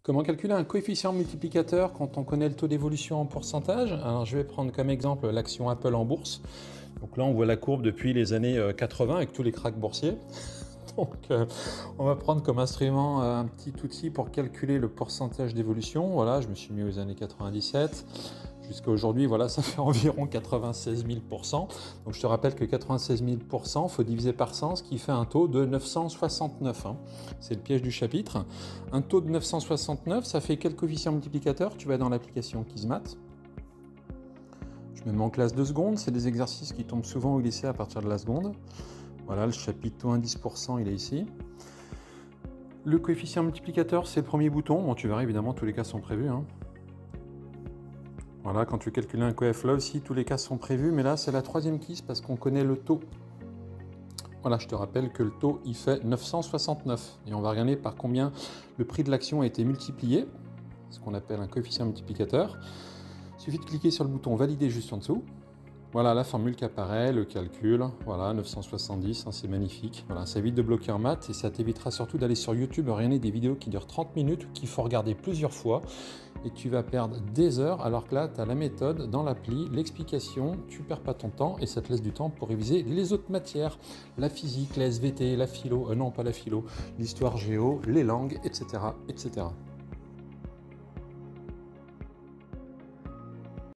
Comment calculer un coefficient multiplicateur quand on connaît le taux d'évolution en pourcentage? Alors, je vais prendre comme exemple l'action Apple en bourse. Donc là, on voit la courbe depuis les années 80 avec tous les cracks boursiers. Donc, on va prendre comme instrument un petit outil pour calculer le pourcentage d'évolution. Voilà, je me suis mis aux années 97. Jusqu'à aujourd'hui, voilà, ça fait environ 96 000%. Donc je te rappelle que 96 000%, il faut diviser par 100, ce qui fait un taux de 969. Hein. C'est le piège du chapitre. Un taux de 969, ça fait quel coefficient multiplicateur? Tu vas dans l'application Kismat. Je me mets en classe de seconde. C'est des exercices qui tombent souvent au lycée à partir de la seconde. Voilà, le chapitre taux indice %, il est ici. Le coefficient multiplicateur, c'est le premier bouton. Bon, tu verras, évidemment, tous les cas sont prévus. Hein. Voilà, quand tu calcules un coef là aussi, tous les cas sont prévus, mais là c'est la troisième quiz parce qu'on connaît le taux. Voilà, je te rappelle que le taux il fait 969 et on va regarder par combien le prix de l'action a été multiplié, ce qu'on appelle un coefficient multiplicateur. Il suffit de cliquer sur le bouton valider juste en dessous. Voilà la formule qui apparaît, le calcul, voilà 970, hein, c'est magnifique. Voilà, ça évite de bloquer en maths et ça t'évitera surtout d'aller sur YouTube regarder des vidéos qui durent 30 minutes qu'il faut regarder plusieurs fois et tu vas perdre des heures alors que là tu as la méthode dans l'appli, l'explication, tu perds pas ton temps et ça te laisse du temps pour réviser les autres matières, la physique, la SVT, la philo, non pas la philo, l'histoire géo, les langues, etc., etc.